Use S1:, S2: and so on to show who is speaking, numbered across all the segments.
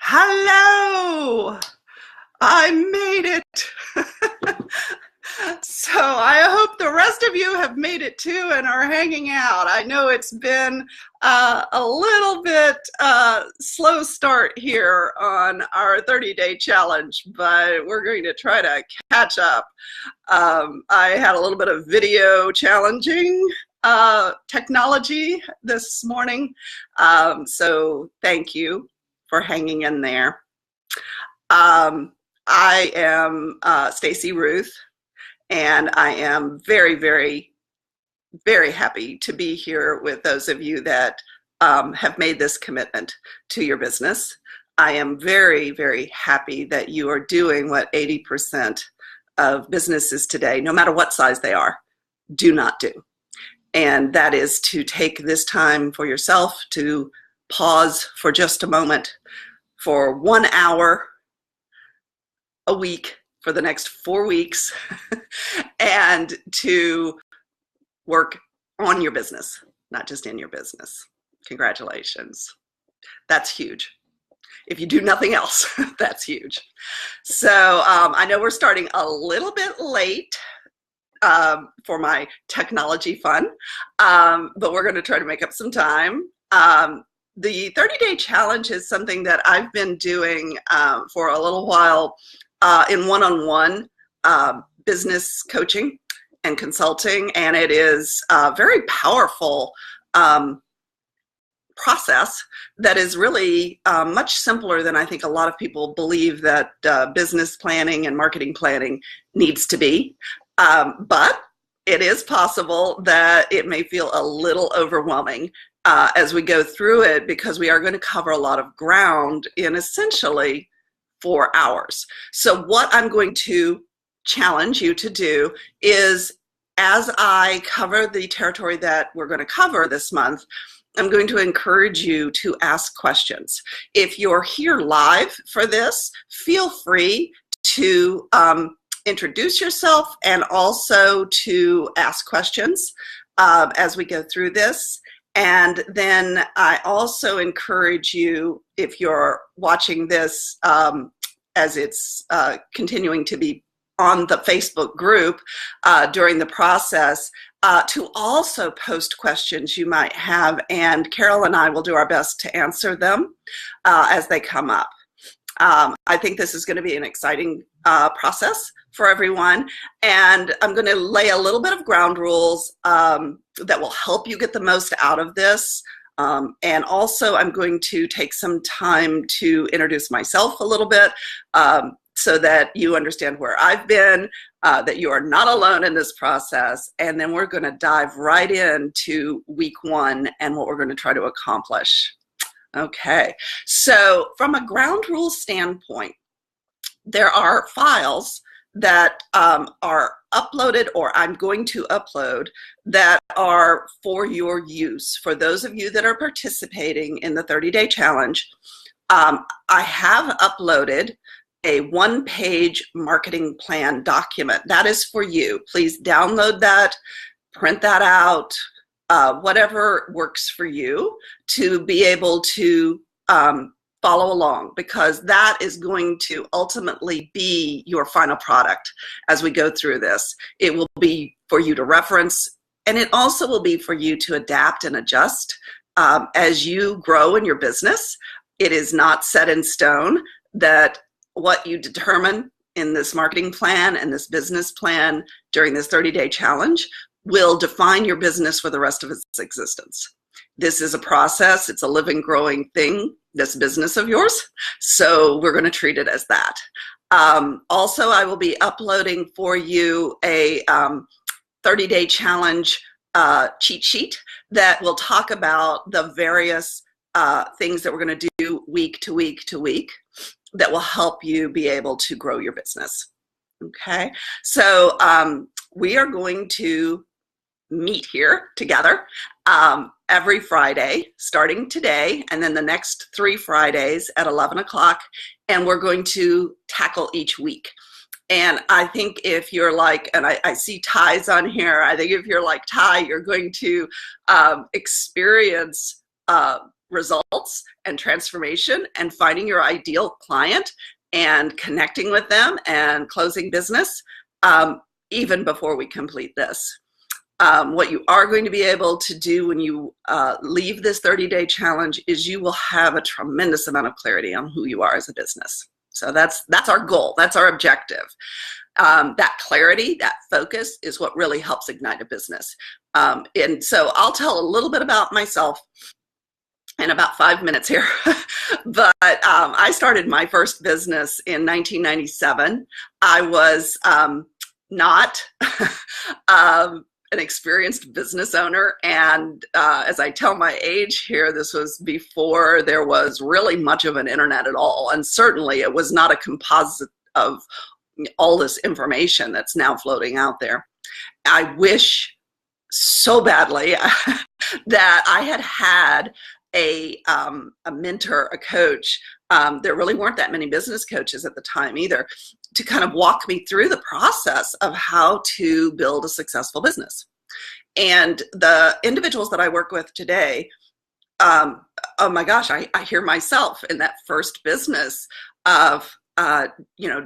S1: Hello! I made it. So I hope the rest of you have made it too and are hanging out. I know it's been a little bit slow start here on our 30-day challenge, but we're going to try to catch up. I had a little bit of video challenging technology this morning, so thank you for hanging in there. I am Stacy Ruth, and I am very, very, very happy to be here with those of you that have made this commitment to your business. I am very, very happy that you are doing what 80% of businesses today, no matter what size they are, do not do. And that is to take this time for yourself to pause for just a moment for 1 hour a week for the next 4 weeks and to work on your business, not just in your business. Congratulations. That's huge. If you do nothing else, that's huge. So I know we're starting a little bit late for my technology fun, but we're going to try to make up some time. The 30-day challenge is something that I've been doing for a little while in one-on-one business coaching and consulting, and it is a very powerful process that is really much simpler than I think a lot of people believe that business planning and marketing planning needs to be. But it is possible that it may feel a little overwhelming as we go through it, because we are going to cover a lot of ground in essentially 4 hours. So what I'm going to challenge you to do is, as I cover the territory that we're going to cover this month, I'm going to encourage you to ask questions. If you're here live for this, feel free to introduce yourself and also to ask questions as we go through this. And then I also encourage you, if you're watching this as it's continuing to be on the Facebook group during the process, to also post questions you might have, and Carol and I will do our best to answer them as they come up. I think this is going to be an exciting process for everyone, and I'm going to lay a little bit of ground rules that will help you get the most out of this. And also I'm going to take some time to introduce myself a little bit so that you understand where I've been, that you are not alone in this process, and then we're going to dive right into week 1 and what we're going to try to accomplish. Okay, so from a ground rule standpoint, there are files that are uploaded, or I'm going to upload, that are for your use. For those of you that are participating in the 30-day challenge, I have uploaded a 1-page marketing plan document. That is for you. Please download that, print that out, whatever works for you to be able to follow along, because that is going to ultimately be your final product as we go through this. It will be for you to reference, and it also will be for you to adapt and adjust as you grow in your business. It is not set in stone that what you determine in this marketing plan and this business plan during this 30-day challenge will define your business for the rest of its existence. This is a process. It's a living, growing thing, this business of yours. So we're going to treat it as that. Also, I will be uploading for you a 30-day challenge cheat sheet that will talk about the various things that we're going to do week to week to week that will help you be able to grow your business. Okay, so we are going to meet here together every Friday starting today, and then the next 3 Fridays at 11 o'clock, and we're going to tackle each week. And I think if you're like, and I see Ty's on here, I think if you're like Ty, you're going to experience results and transformation and finding your ideal client and connecting with them and closing business even before we complete this. What you are going to be able to do when you leave this 30-day challenge is you will have a tremendous amount of clarity on who you are as a business. So that's our goal. That's our objective. That clarity, that focus is what really helps ignite a business. And so I'll tell a little bit about myself in about 5 minutes here. But I started my first business in 1997. I was not an experienced business owner. And as I tell my age here, this was before there was really much of an internet at all. And certainly it was not a composite of all this information that's now floating out there. I wish so badly that I had a mentor, a coach. There really weren't that many business coaches at the time either, to kind of walk me through the process of how to build a successful business. And the individuals that I work with today, oh my gosh, I hear myself in that first business of,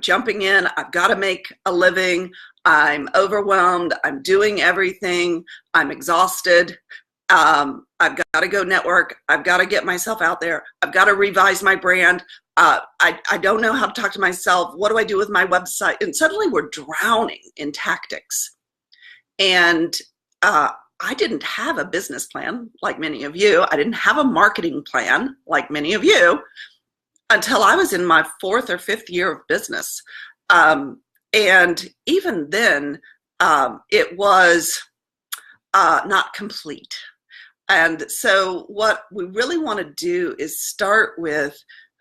S1: jumping in, I've got to make a living, I'm overwhelmed, I'm doing everything, I'm exhausted, I've got to go network, I've got to get myself out there, I've got to revise my brand, I don't know how to talk to myself, what do I do with my website? And suddenly we're drowning in tactics. And I didn't have a business plan like many of you. I didn't have a marketing plan like many of you until I was in my 4th or 5th year of business. And even then, it was not complete. And so what we really want to do is start with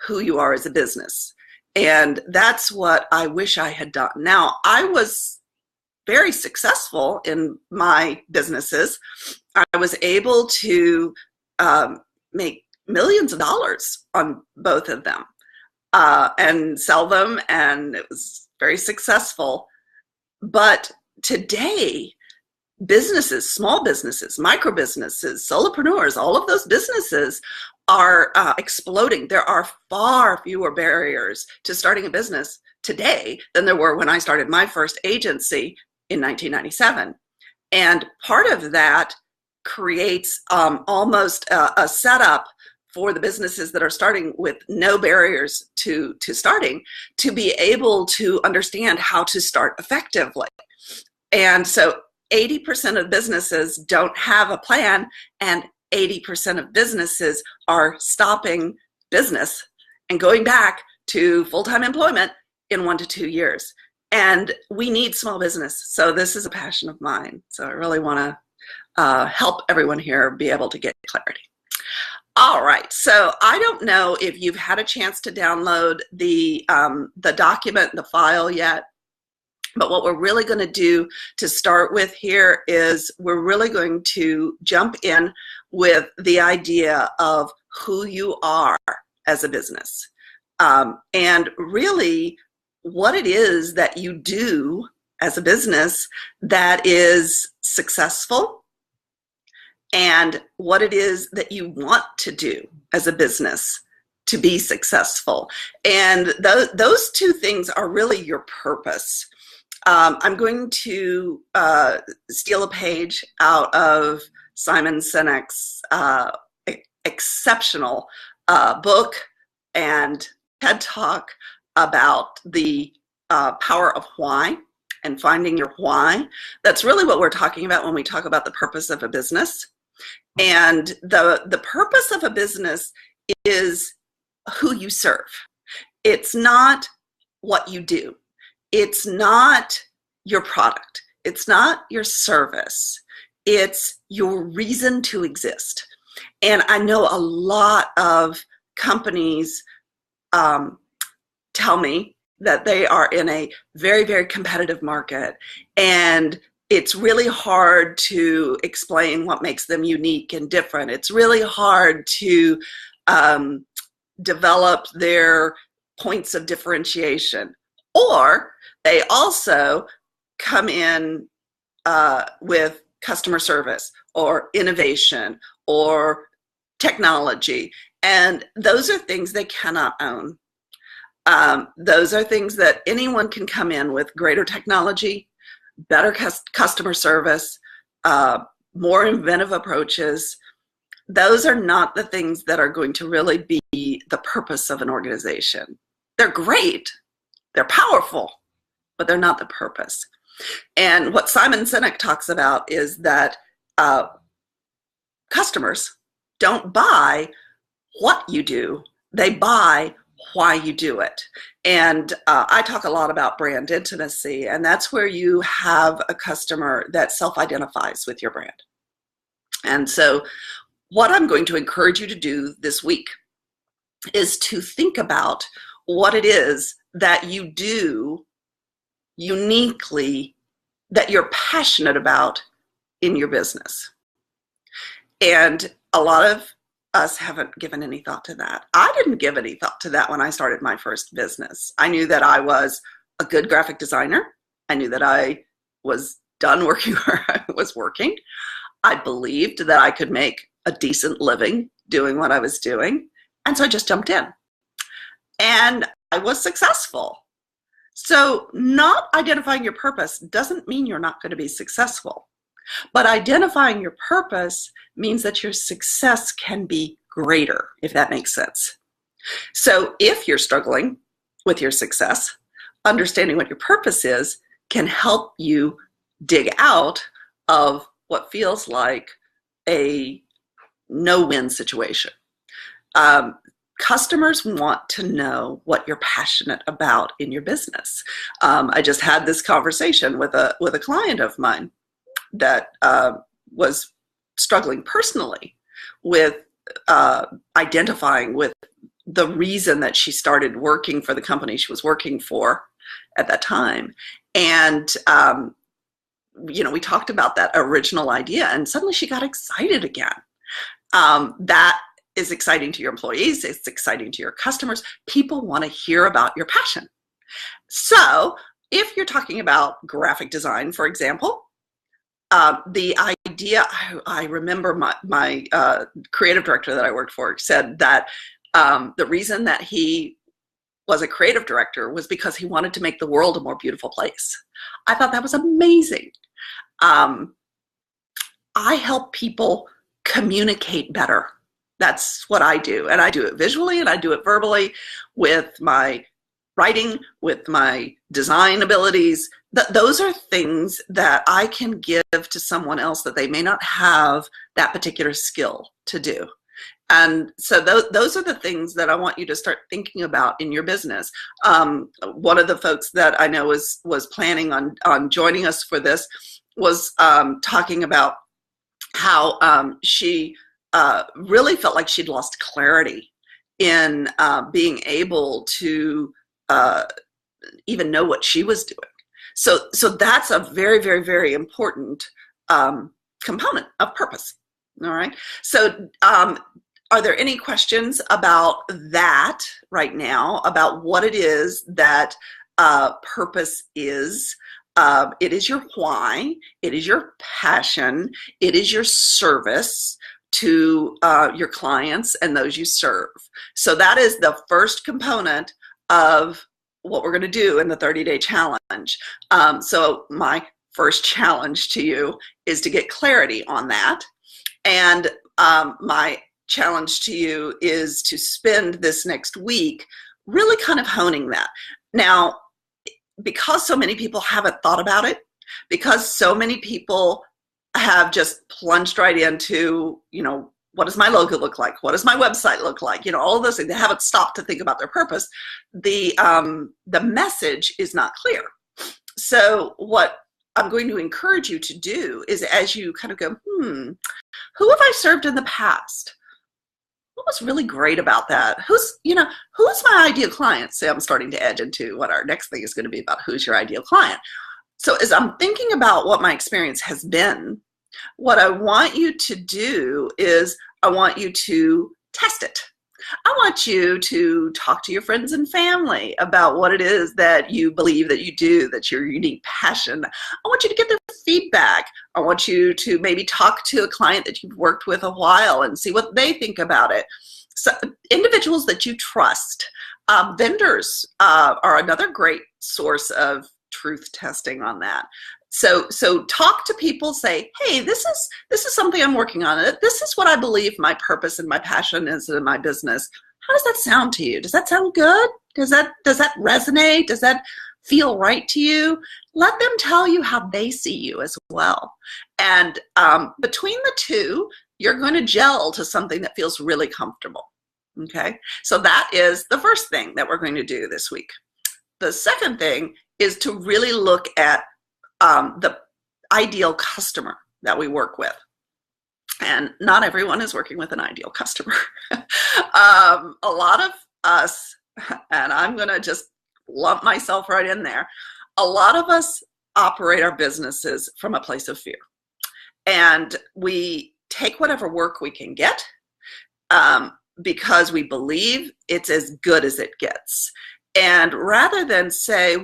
S1: who you are as a business. And that's what I wish I had done. Now, I was very successful in my businesses. I was able to make millions of dollars on both of them and sell them, and it was very successful. But today, businesses, small businesses, micro businesses, solopreneurs, all of those businesses are exploding. There are far fewer barriers to starting a business today than there were when I started my first agency in 1997. And part of that creates almost a setup for the businesses that are starting with no barriers to starting, to be able to understand how to start effectively. And so 80% of businesses don't have a plan, and 80% of businesses are stopping business and going back to full-time employment in 1 to 2 years. And we need small business. So this is a passion of mine. So I really want to help everyone here be able to get clarity. All right, so I don't know if you've had a chance to download the document, the file yet. But what we're really going to do to start with here is we're really going to jump in with the idea of who you are as a business, and really what it is that you do as a business that is successful, and what it is that you want to do as a business to be successful. And those two things are really your purpose. I'm going to steal a page out of Simon Sinek's exceptional book and TED Talk about the power of why and finding your why. That's really what we're talking about when we talk about the purpose of a business. And the purpose of a business is who you serve. It's not what you do. It's not your product. It's not your service. It's your reason to exist. And I know a lot of companies tell me that they are in a very, very competitive market, and it's really hard to explain what makes them unique and different. It's really hard to develop their points of differentiation. Or they also come in with customer service or innovation or technology. And those are things they cannot own. Those are things that anyone can come in with: greater technology, better customer service, more inventive approaches. Those are not the things that are going to really be the purpose of an organization. They're great, they're powerful, but they're not the purpose. And what Simon Sinek talks about is that customers don't buy what you do, they buy why you do it. And I talk a lot about brand intimacy, and that's where you have a customer that self-identifies with your brand. And so what I'm going to encourage you to do this week is to think about what it is that you do uniquely, that you're passionate about in your business. And a lot of us haven't given any thought to that. I didn't give any thought to that when I started my first business. I knew that I was a good graphic designer. I knew that I was done working where I was working. I believed that I could make a decent living doing what I was doing. And so I just jumped in. And I was successful. So not identifying your purpose doesn't mean you're not going to be successful. But identifying your purpose means that your success can be greater, if that makes sense. So if you're struggling with your success, understanding what your purpose is can help you dig out of what feels like a no-win situation. Customers want to know what you're passionate about in your business. I just had this conversation with a client of mine that was struggling personally with identifying with the reason that she started working for the company she was working for at that time. And we talked about that original idea, and suddenly she got excited again. That is exciting to your employees. It's exciting to your customers. People want to hear about your passion. So if you're talking about graphic design, for example, the idea, I remember my creative director that I worked for said that the reason that he was a creative director was because he wanted to make the world a more beautiful place. I thought that was amazing. I help people communicate better. That's what I do. And I do it visually and I do it verbally with my writing, with my design abilities. Those are things that I can give to someone else that they may not have that particular skill to do. And so those are the things that I want you to start thinking about in your business. One of the folks that I know was planning on joining us for this was talking about how she really felt like she'd lost clarity in being able to even know what she was doing. So that's a very, very, very important component of purpose. All right. So are there any questions about that right now, about what it is that purpose is? It is your why, it is your passion, it is your service to your clients and those you serve. So that is the first component of what we're going to do in the 30-day challenge. So my first challenge to you is to get clarity on that. And my challenge to you is to spend this next week really kind of honing that. Now, because so many people haven't thought about it, because so many people have just plunged right into, what does my logo look like? What does my website look like? All of those things. They haven't stopped to think about their purpose. The message is not clear. So what I'm going to encourage you to do is, as you kind of go, who have I served in the past? What was really great about that? Who's my ideal client? So I'm starting to edge into what our next thing is going to be about, who's your ideal client. So as I'm thinking about what my experience has been, what I want you to do is I want you to test it. I want you to talk to your friends and family about what it is that you believe that you do, that's your unique passion. I want you to get their feedback. I want you to maybe talk to a client that you've worked with a while and see what they think about it. So individuals that you trust. Vendors are another great source of truth testing on that. So talk to people, say, hey, this is something I'm working on. This is what I believe my purpose and my passion is in my business. How does that sound to you? Does that sound good? Does that resonate? Does that feel right to you? Let them tell you how they see you as well. And between the two, you're going to gel to something that feels really comfortable. Okay, so that is the first thing that we're going to do this week. The second thing is to really look at the ideal customer that we work with. And not everyone is working with an ideal customer. A lot of us, and I'm going to just lump myself right in there, a lot of us operate our businesses from a place of fear. And we take whatever work we can get because we believe it's as good as it gets. And rather than say,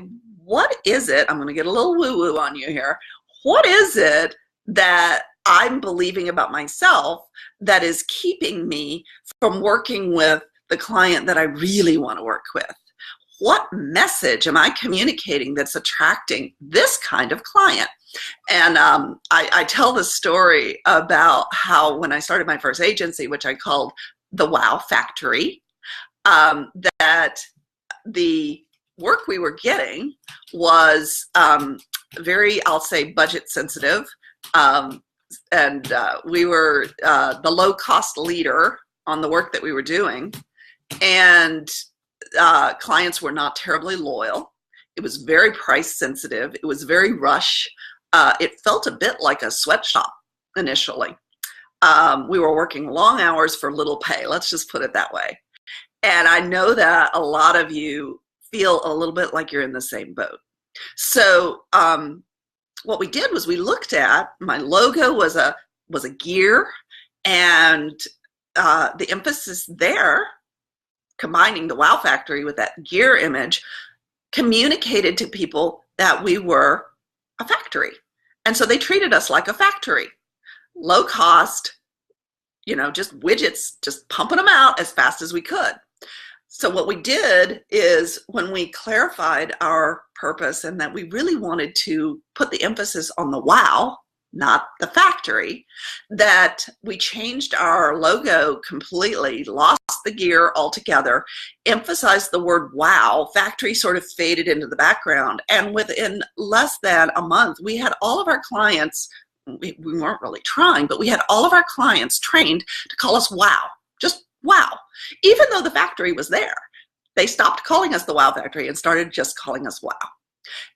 S1: what is it, I'm going to get a little woo-woo on you here, what is it that I'm believing about myself that is keeping me from working with the client that I really want to work with? What message am I communicating that's attracting this kind of client? And I tell the story about how when I started my first agency, which I called the Wow Factory, that the work we were getting was very, I'll say, budget sensitive. And we were the low-cost leader on the work that we were doing. And clients were not terribly loyal. It was very price sensitive. It was very rush. It felt a bit like a sweatshop initially. We were working long hours for little pay. Let's just put it that way. And I know that a lot of you feel a little bit like you're in the same boat. So what we did was we looked at, my logo was a gear, and the emphasis there, combining the Wow Factory with that gear image, communicated to people that we were a factory. And so they treated us like a factory. Low cost, just widgets, just pumping them out as fast as we could. So what we did is when we clarified our purpose and that we really wanted to put the emphasis on the wow, not the factory, that we changed our logo completely, lost the gear altogether, emphasized the word wow, factory sort of faded into the background. And within less than a month, we had all of our clients, we weren't really trying, but we had all of our clients trained to call us wow, just wow. Even though the factory was there, they stopped calling us the Wow Factory and started just calling us wow.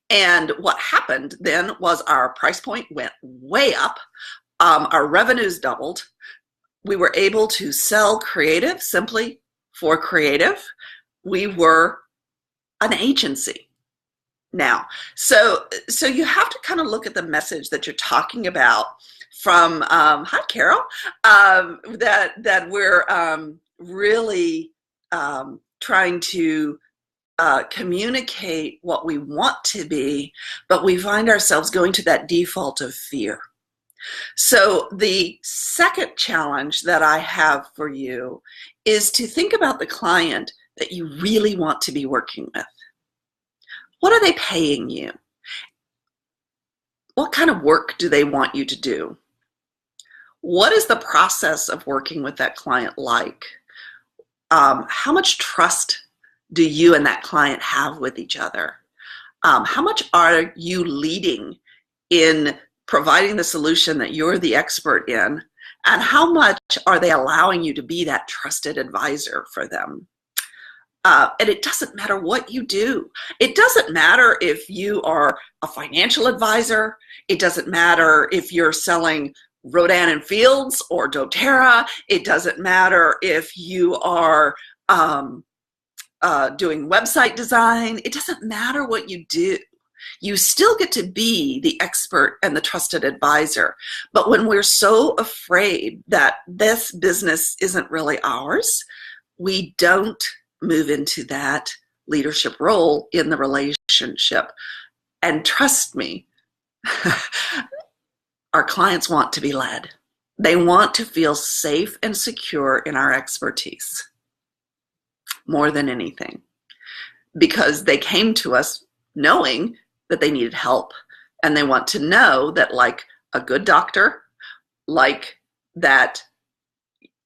S1: And what happened then was our price point went way up. Our revenues doubled. We were able to sell creative simply for creative. We were an agency now. So you have to kind of look at the message that you're talking about from, hi Carol, that we're really trying to communicate what we want to be, but we find ourselves going to that default of fear. So the second challenge that I have for you is to think about the client that you really want to be working with. What are they paying you? What kind of work do they want you to do? What is the process of working with that client like? How much trust do you and that client have with each other? How much are you leading in providing the solution that you're the expert in? And how much are they allowing you to be that trusted advisor for them? And it doesn't matter what you do. It doesn't matter if you are a financial advisor. It doesn't matter if you're selling Rodan and Fields or doTERRA. It doesn't matter if you are doing website design. It doesn't matter what you do. You still get to be the expert and the trusted advisor. But when we're so afraid that this business isn't really ours, we don't move into that leadership role in the relationship. And trust me, our clients want to be led. They want to feel safe and secure in our expertise more than anything, because they came to us knowing that they needed help, and they want to know that, like a good doctor, like that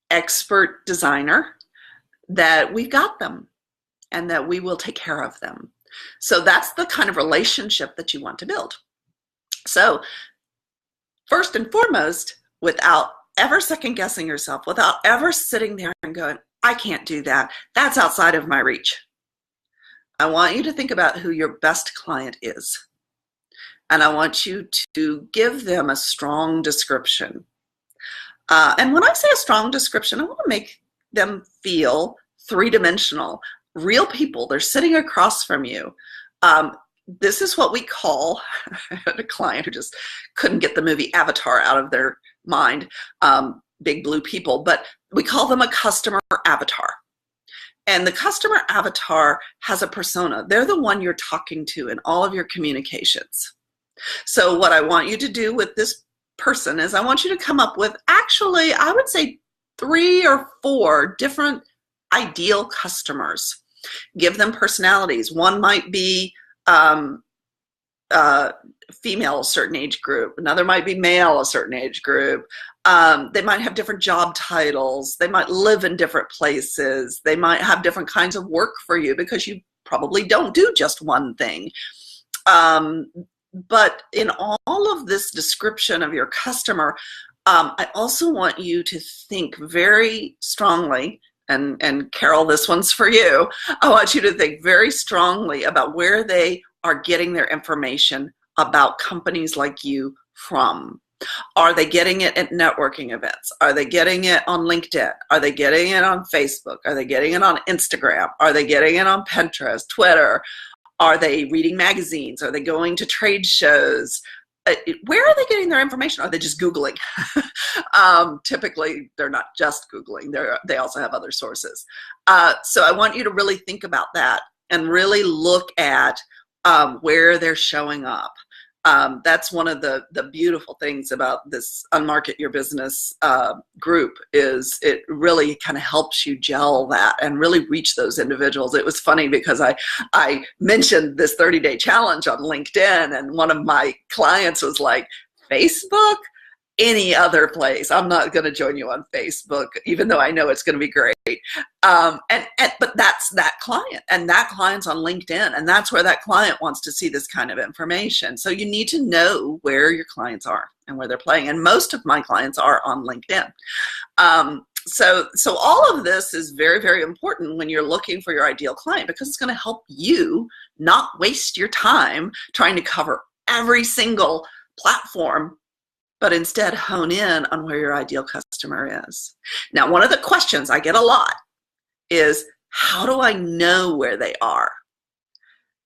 S1: expert designer, that we've got them and that we will take care of them. So that's the kind of relationship that you want to build. So first and foremost, without ever second guessing yourself, without ever sitting there and going, I can't do that, that's outside of my reach, I want you to think about who your best client is. And I want you to give them a strong description. And when I say a strong description, I want to make them feel three-dimensional, real people. They're sitting across from you. This is what we call, I had a client who just couldn't get the movie Avatar out of their mind, big blue people, but we call them a customer avatar. And the customer avatar has a persona. They're the one you're talking to in all of your communications. So what I want you to do with this person is I want you to come up with, actually, I would say 3 or 4 different ideal customers. Give them personalities. One might be female, a certain age group. Another might be male, a certain age group. They might have different job titles. They might live in different places. They might have different kinds of work for you because you probably don't do just one thing. But in all of this description of your customer, I also want you to think very strongly, and Carol, this one's for you. I want you to think very strongly about where they are getting their information about companies like you from. Are they getting it at networking events? Are they getting it on LinkedIn? Are they getting it on Facebook? Are they getting it on Instagram? Are they getting it on Pinterest, Twitter? Are they reading magazines? Are they going to trade shows? Where are they getting their information? Are they just Googling? Typically, they're not just Googling. They also have other sources. So I want you to really think about that and really look at where they're showing up. That's one of the beautiful things about this Unmarket Your Business group, is it really kind of helps you gel that and really reach those individuals. It was funny because I mentioned this 30-day challenge on LinkedIn, and one of my clients was like, Facebook? Any other place. I'm not going to join you on Facebook, even though I know it's going to be great. But that's that client, and that client's on LinkedIn, and that's where that client wants to see this kind of information. So you need to know where your clients are and where they're playing. And most of my clients are on LinkedIn. So all of this is very, very important when you're looking for your ideal client, because it's going to help you not waste your time trying to cover every single platform, but instead hone in on where your ideal customer is. Now, one of the questions I get a lot is, how do I know where they are?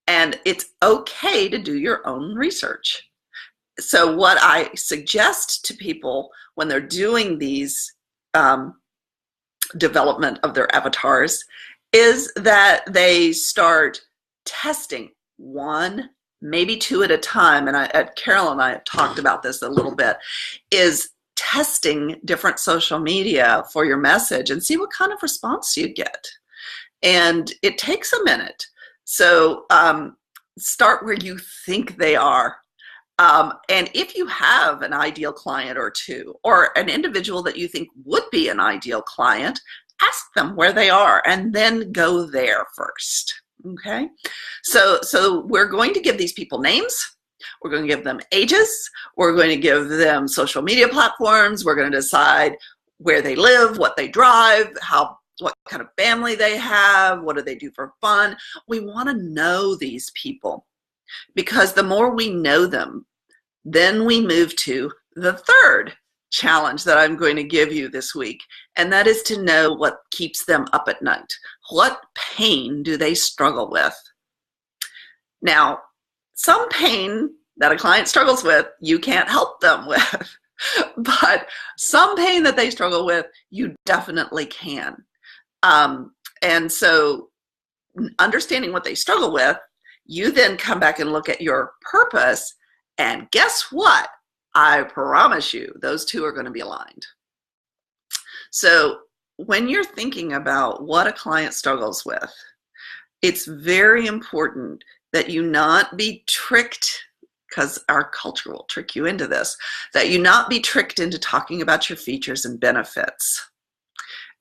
S1: And it's okay to do your own research. So what I suggest to people when they're doing these development of their avatars is that they start testing 1, maybe 2 at a time, and Carol and I have talked about this a little bit, is testing different social media for your message and see what kind of response you get. And it takes a minute. So start where you think they are. And if you have an ideal client or 2, or an individual that you think would be an ideal client, ask them where they are and then go there first. Okay, so we're going to give these people names. We're going to give them ages. We're going to give them social media platforms. We're going to decide where they live, what they drive, what kind of family they have, what do they do for fun. We want to know these people, because the more we know them, then we move to the third challenge that I'm going to give you this week, and that is to know what keeps them up at night. What pain do they struggle with? Now, some pain that a client struggles with, you can't help them with, but some pain that they struggle with, you definitely can. And so understanding what they struggle with, you then come back and look at your purpose, and guess what? I promise you, those two are going to be aligned. So when you're thinking about what a client struggles with, it's very important that you not be tricked, because our culture will trick you into this, that you not be tricked into talking about your features and benefits.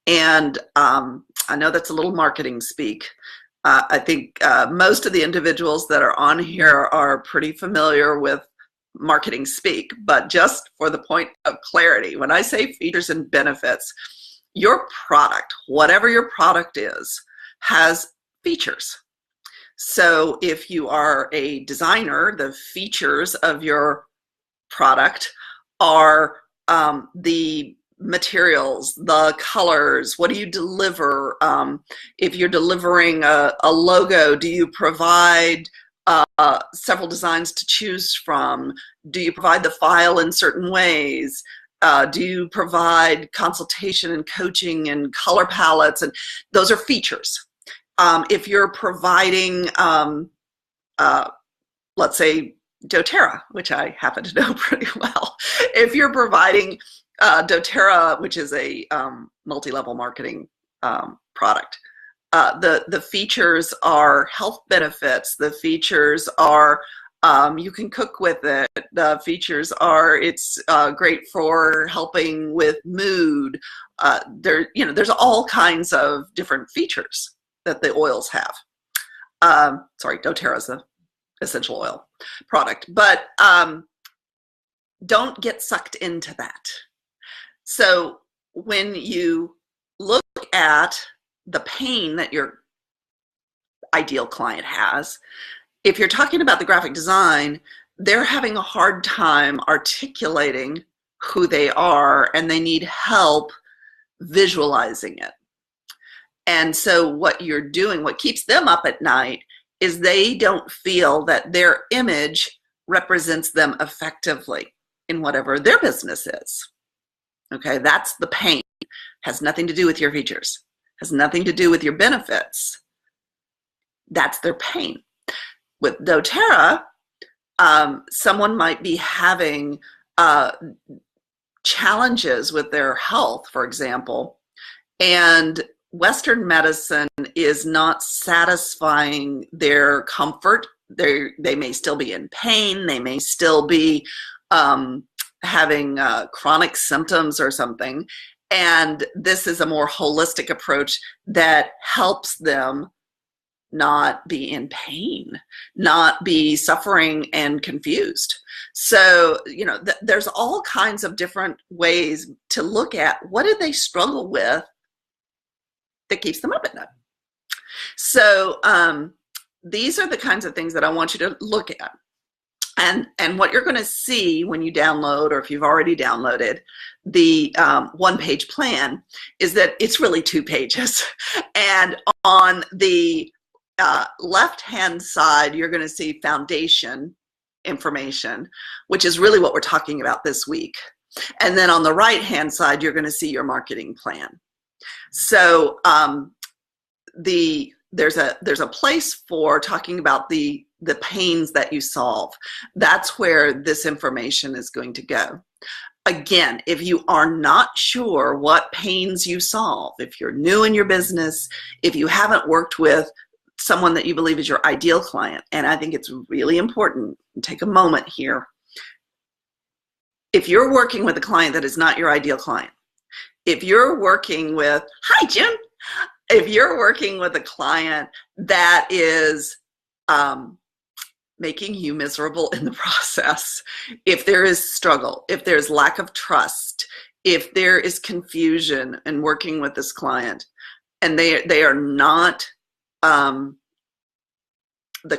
S1: And I know that's a little marketing speak. I think most of the individuals that are on here are pretty familiar with marketing speak, but just for the point of clarity, when I say features and benefits, your product, whatever your product is, has features. So if you are a designer, the features of your product are the materials, the colors, what do you deliver? If you're delivering a logo, do you provide several designs to choose from? Do you provide the file in certain ways? Do you provide consultation and coaching and color palettes? And those are features. If you're providing, let's say, doTERRA, which I happen to know pretty well, if you're providing doTERRA, which is a multi-level marketing product, the features are health benefits. The features are you can cook with it. The features are it's great for helping with mood. There's all kinds of different features that the oils have. Sorry, doTERRA is the essential oil product, but don't get sucked into that. So when you look at the pain that your ideal client has, if you're talking about the graphic design, they're having a hard time articulating who they are, and they need help visualizing it. And so what you're doing, what keeps them up at night, is they don't feel that their image represents them effectively in whatever their business is. Okay, that's the pain. Has nothing to do with your features. Has nothing to do with your benefits. That's their pain. With doTERRA, someone might be having challenges with their health, for example, and Western medicine is not satisfying their comfort. They may still be in pain. They may still be having chronic symptoms or something. And this is a more holistic approach that helps them not be in pain, not be suffering and confused. So, there's all kinds of different ways to look at what do they struggle with that keeps them up at night. So these are the kinds of things that I want you to look at. And what you're going to see when you download, or if you've already downloaded, the one-page plan is that it's really 2 pages. And on the left-hand side, you're going to see foundation information, which is really what we're talking about this week. And then on the right-hand side, you're going to see your marketing plan. So there's a place for talking about the pains that you solve. That's where this information is going to go. Again, if you are not sure what pains you solve, if you're new in your business, if you haven't worked with someone that you believe is your ideal client, and I think it's really important, take a moment here. If you're working with a client that is not your ideal client, if you're working with, hi Jim, if you're working with a client that is making you miserable in the process, if there is struggle, if there's lack of trust, if there is confusion in working with this client, and they are not the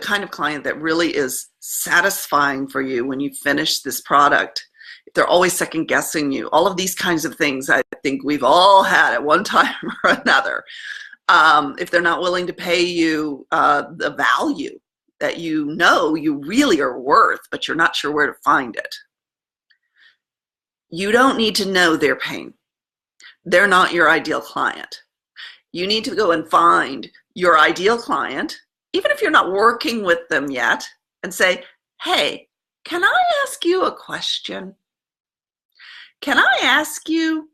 S1: kind of client that really is satisfying for you when you finish this product, if they're always second guessing you, all of these kinds of things I think we've all had at one time or another. If they're not willing to pay you the value that you really are worth, but you're not sure where to find it. You don't need to know their pain. They're not your ideal client. You need to go and find your ideal client, even if you're not working with them yet, and say, hey, can I ask you a question? Can I ask you,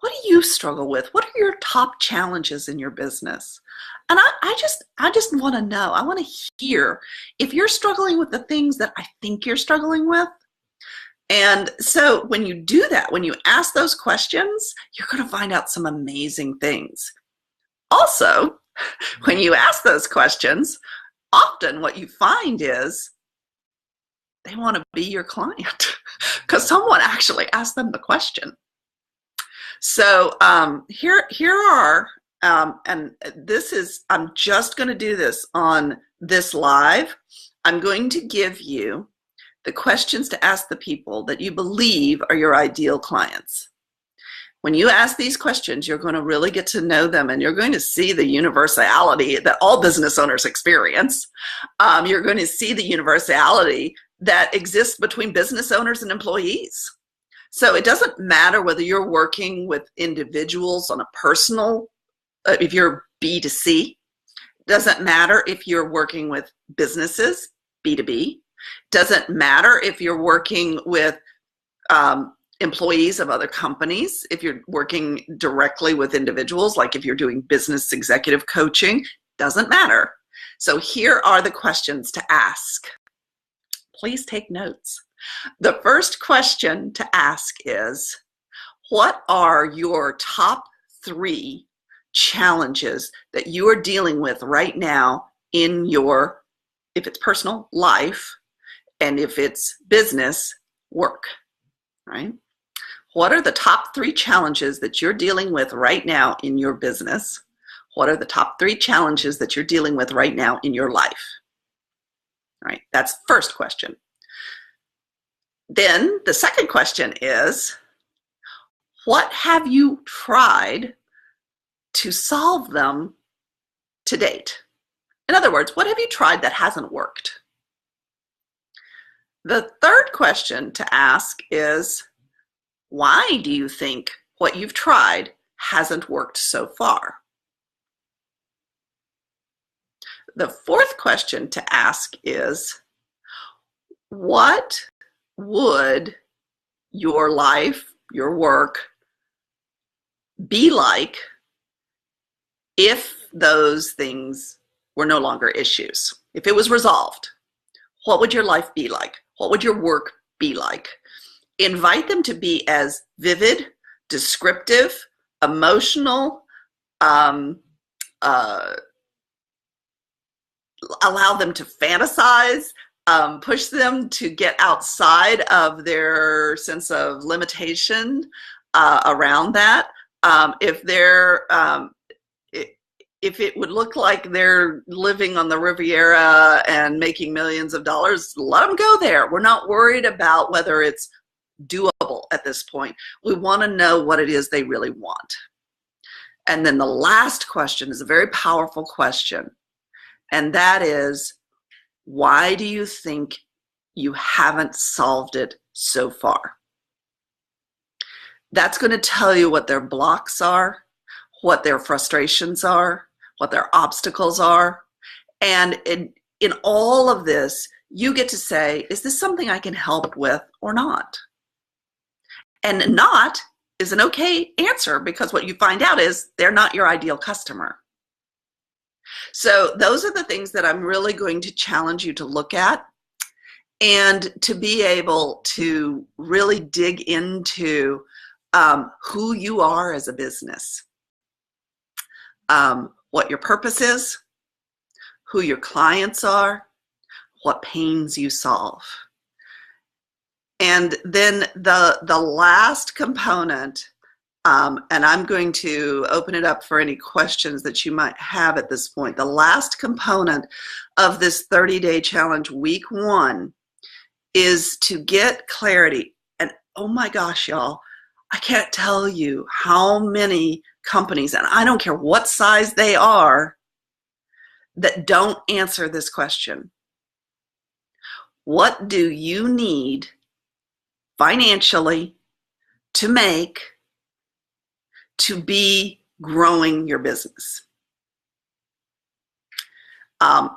S1: what do you struggle with? What are your top challenges in your business? And I just want to know. I want to hear if you're struggling with the things that I think you're struggling with. And so when you do that, when you ask those questions, you're going to find out some amazing things. Also, when you ask those questions, often what you find is they want to be your client because someone actually asked them the question. So here are, and this is, I'm just going to do this on this live. I'm going to give you the questions to ask the people that you believe are your ideal clients. When you ask these questions, you're going to really get to know them, and you're going to see the universality that all business owners experience. You're going to see the universality that exists between business owners and employees. So it doesn't matter whether you're working with individuals on a personal, if you're B2C, doesn't matter if you're working with businesses, B2B, doesn't matter if you're working with employees of other companies, if you're working directly with individuals, like if you're doing business executive coaching, doesn't matter. So here are the questions to ask. Please take notes. The first question to ask is, what are your top 3 challenges that you are dealing with right now in your, if it's personal, life, and if it's business, work, right? What are the top 3 challenges that you're dealing with right now in your business? What are the top 3 challenges that you're dealing with right now in your life? All right, that's the first question. Then the second question is, what have you tried to solve them to date? In other words, what have you tried that hasn't worked? The third question to ask is, why do you think what you've tried hasn't worked so far? The fourth question to ask is, what would your life, your work be like if those things were no longer issues? If it was resolved, what would your life be like? What would your work be like? Invite them to be as vivid, descriptive, emotional, allow them to fantasize, push them to get outside of their sense of limitation around that. If it would look like they're living on the Riviera and making millions of dollars, let them go there. We're not worried about whether it's doable at this point. We want to know what it is they really want. And then the last question is a very powerful question, and that is, why do you think you haven't solved it so far? That's going to tell you what their blocks are, what their frustrations are, what their obstacles are. And in all of this, you get to say, is this something I can help with or not? And not is an okay answer, because what you find out is they're not your ideal customer. So those are the things that I'm really going to challenge you to look at, and to be able to really dig into who you are as a business, what your purpose is, who your clients are, what pains you solve. And then the last component, and I'm going to open it up for any questions that you might have at this point. The last component of this 30-day challenge, week 1, is to get clarity. And oh my gosh, y'all, I can't tell you how many companies, and I don't care what size they are, that don't answer this question. What do you need financially to make to be growing your business.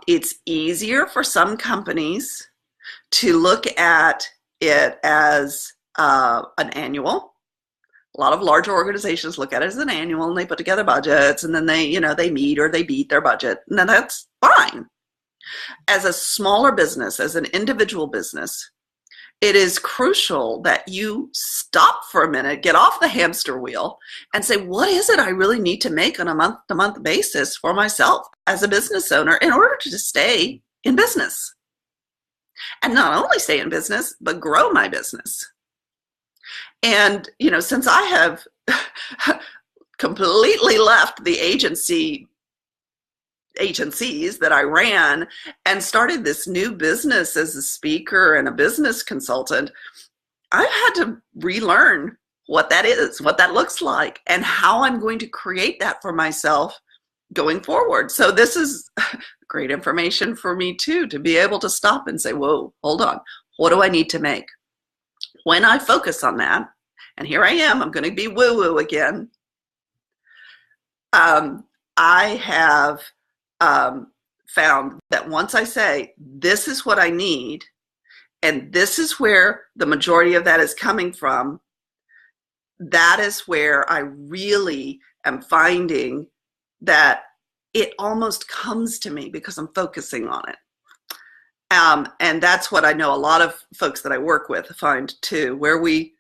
S1: It's easier for some companies to look at it as an annual. A lot of larger organizations look at it as an annual, and they put together budgets, and then they meet or they beat their budget, and then that's fine. As a smaller business, as an individual business, it is crucial that you stop for a minute, get off the hamster wheel, and say, what is it I really need to make on a month-to-month basis for myself as a business owner in order to stay in business? And not only stay in business, but grow my business. And, since I have completely left the agencies that I ran and started this new business as a speaker and a business consultant, I've had to relearn what that is, what that looks like, and how I'm going to create that for myself going forward. So this is great information for me too, to be able to stop and say, whoa, hold on, what do I need to make? When I focus on that, and here I am, I'm going to be woo-woo again. I have found that once I say, this is what I need, and this is where the majority of that is coming from, that is where I really am finding that it almost comes to me because I'm focusing on it. And that's what I know a lot of folks that I work with find too, where we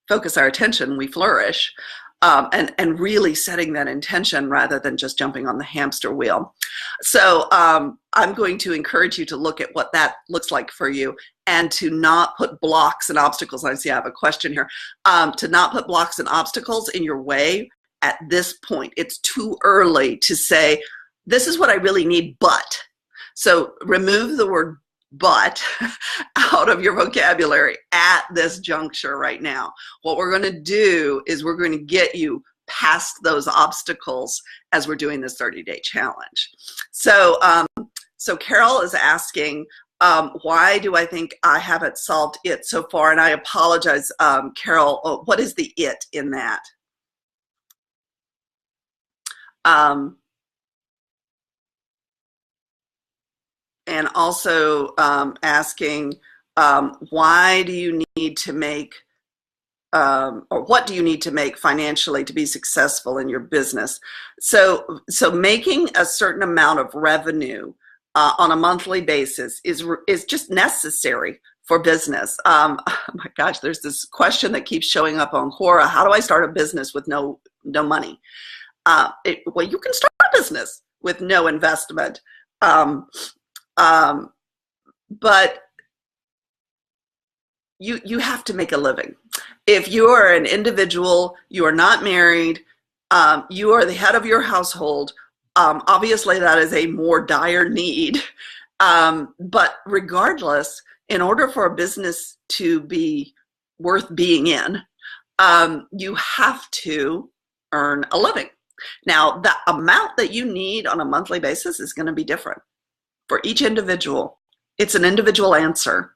S1: focus our attention, we flourish. And really setting that intention rather than just jumping on the hamster wheel. So I'm going to encourage you to look at what that looks like for you, and to not put blocks and obstacles. I see I have a question here. To not put blocks and obstacles in your way at this point. It's too early to say, this is what I really need, but. So remove the word but out of your vocabulary at this juncture right now. What we're going to do is we're going to get you past those obstacles as we're doing this 30-day challenge. So, so Carol is asking, why do I think I haven't solved it so far? And I apologize, Carol, what is the it in that? And also asking, why do you need to make, or what do you need to make financially to be successful in your business? So making a certain amount of revenue on a monthly basis is just necessary for business. Oh my gosh, there's this question that keeps showing up on Quora. How do I start a business with no money? Well, you can start a business with no investment. But you have to make a living. If you are an individual, you are not married, you are the head of your household, obviously that is a more dire need. But regardless, in order for a business to be worth being in, you have to earn a living. Now, the amount that you need on a monthly basis is going to be different for each individual. It's an individual answer.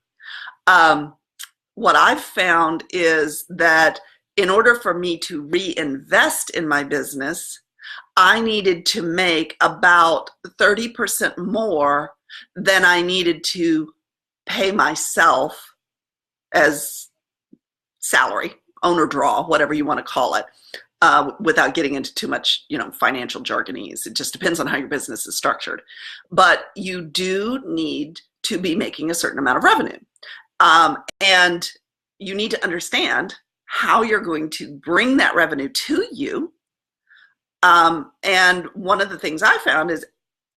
S1: What I've found is that in order for me to reinvest in my business, I needed to make about 30% more than I needed to pay myself as salary, owner draw, whatever you want to call it, without getting into too much, financial jargonese. It just depends on how your business is structured. But you do need to be making a certain amount of revenue. And you need to understand how you're going to bring that revenue to you. And one of the things I found is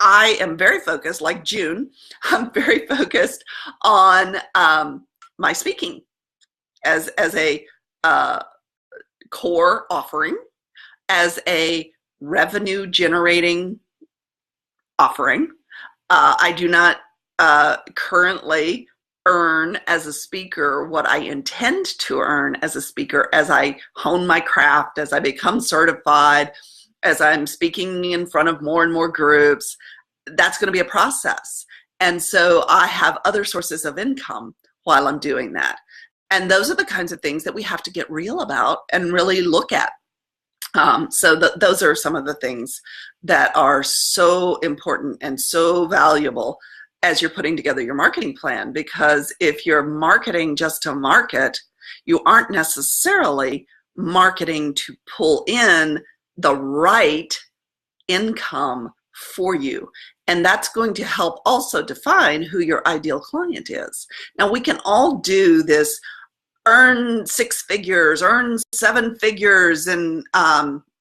S1: I am very focused, like June, I'm very focused on my speaking as a core offering, as a revenue generating offering. I do not currently earn as a speaker what I intend to earn as a speaker as I hone my craft, as I become certified, as I'm speaking in front of more and more groups. That's going to be a process. And so I have other sources of income while I'm doing that. And those are the kinds of things that we have to get real about and really look at. So those are some of the things that are so important and so valuable as you're putting together your marketing plan, because if you're marketing just to market, you aren't necessarily marketing to pull in the right income for you. And that's going to help also define who your ideal client is. Now, we can all do this earn 6 figures, earn 7 figures, and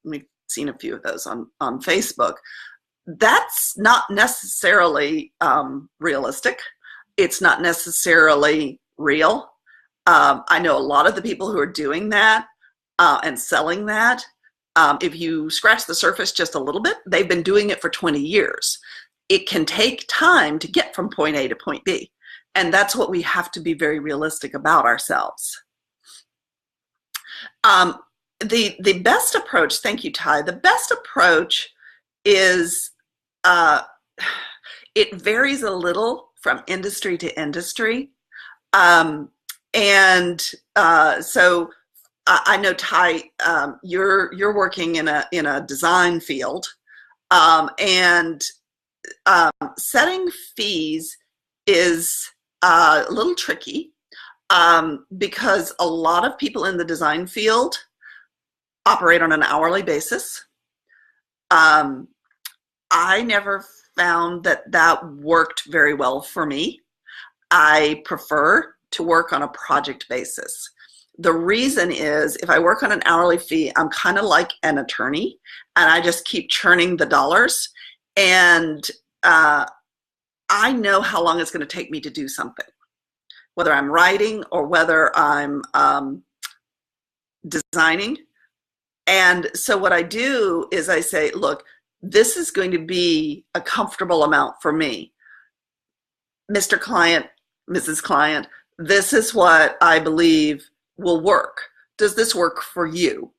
S1: we've seen a few of those on Facebook. That's not necessarily realistic. It's not necessarily real. I know a lot of the people who are doing that and selling that, if you scratch the surface just a little bit, they've been doing it for 20 years. It can take time to get from point A to point B. And that's what we have to be very realistic about ourselves. The best approach, thank you, Ty, the best approach is, it varies a little from industry to industry. So I know, Ty, you're working in a design field, and setting fees is a little tricky, because a lot of people in the design field operate on an hourly basis. I never found that worked very well for me. I prefer to work on a project basis. The reason is, if I work on an hourly fee, I'm kind of like an attorney, and I just keep churning the dollars, and I know how long it's going to take me to do something, whether I'm writing or whether I'm designing. And so what I do is I say, look, this is going to be a comfortable amount for me. Mr. Client, Mrs. Client, this is what I believe will work. Does this work for you?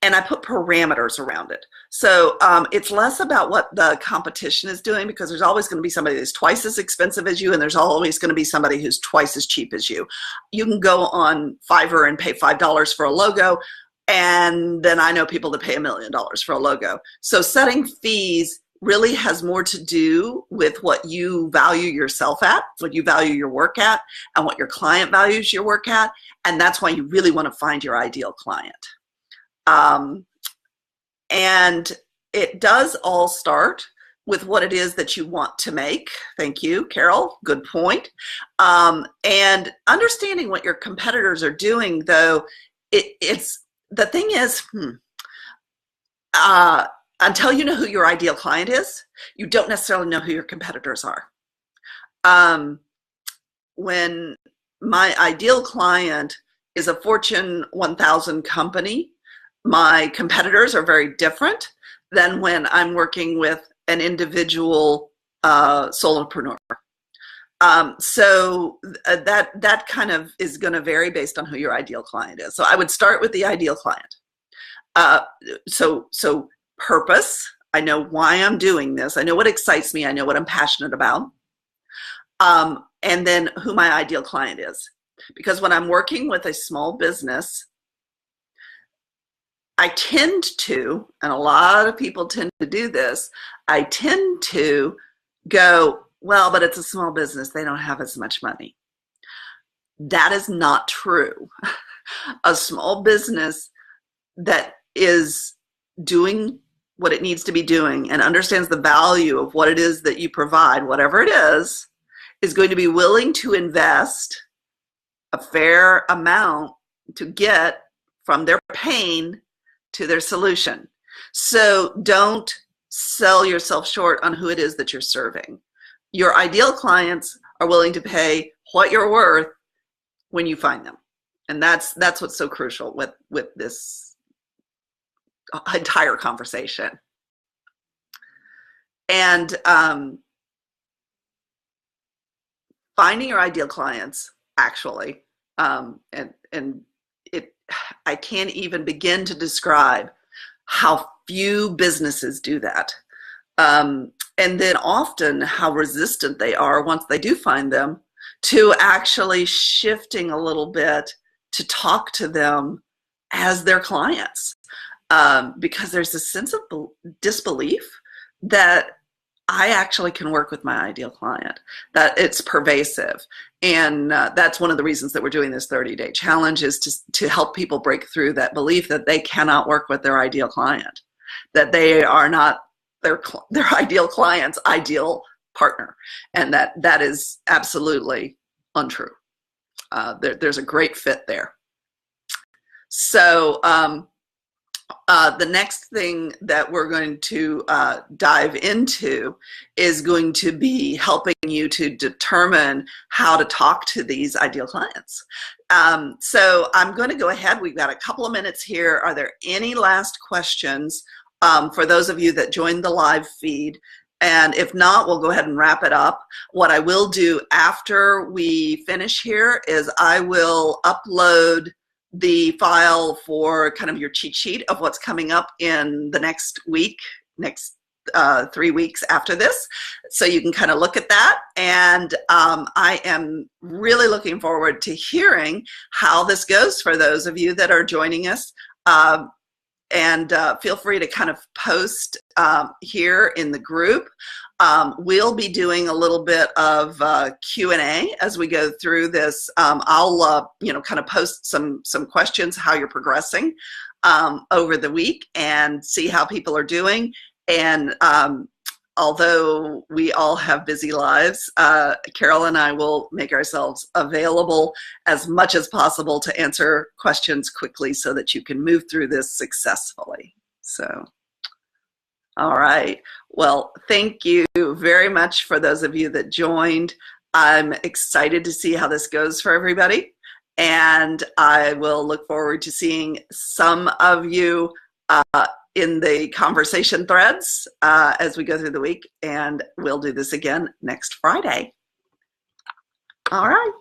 S1: And I put parameters around it. So it's less about what the competition is doing, because there's always going to be somebody that's twice as expensive as you, and there's always going to be somebody who's twice as cheap as you. You can go on Fiverr and pay $5 for a logo, and then I know people that pay $1 million for a logo. So setting fees really has more to do with what you value yourself at, what you value your work at, and what your client values your work at. And that's why you really want to find your ideal client. And it does all start with what it is that you want to make. Thank you, Carol. Good point. And understanding what your competitors are doing, though, it's the thing is, until you know who your ideal client is, you don't necessarily know who your competitors are. When my ideal client is a Fortune 1000 company, my competitors are very different than when I'm working with an individual solopreneur. So that kind of is going to vary based on who your ideal client is. So I would start with the ideal client. So purpose, I know why I'm doing this. I know what excites me. I know what I'm passionate about. And then who my ideal client is. Because when I'm working with a small business, I tend to, and a lot of people tend to do this, I tend to go, well, but it's a small business. They don't have as much money. That is not true. A small business that is doing what it needs to be doing and understands the value of what it is that you provide, whatever it is going to be willing to invest a fair amount to get from their pain to their solution. So don't sell yourself short on who it is that you're serving. Your ideal clients are willing to pay what you're worth when you find them. And that's what's so crucial with this entire conversation. And finding your ideal clients, actually, I can't even begin to describe how few businesses do that. And then often how resistant they are once they do find them to actually shifting a little bit to talk to them as their clients. because there's a sense of disbelief that I actually can work with my ideal client, that it's pervasive. And that's one of the reasons that we're doing this 30-day challenge, is to help people break through that belief that they cannot work with their ideal client, that they are not their ideal client's ideal partner, and that is absolutely untrue. There's a great fit there. So the next thing that we're going to dive into is going to be helping you to determine how to talk to these ideal clients. So I'm going to go ahead. We've got a couple of minutes here. Are there any last questions for those of you that joined the live feed? And if not, we'll go ahead and wrap it up. What I will do after we finish here is I will upload the file for kind of your cheat sheet of what's coming up in the next week, next 3 weeks after this. So you can kind of look at that. And I am really looking forward to hearing how this goes for those of you that are joining us. And feel free to kind of post here in the group. We'll be doing a little bit of Q&A as we go through this. I'll kind of post some questions, how you're progressing over the week, and see how people are doing. And although we all have busy lives, Carol and I will make ourselves available as much as possible to answer questions quickly so that you can move through this successfully. So, all right. Well, thank you very much for those of you that joined. I'm excited to see how this goes for everybody. And I will look forward to seeing some of you in the conversation threads as we go through the week, and we'll do this again next Friday. All right.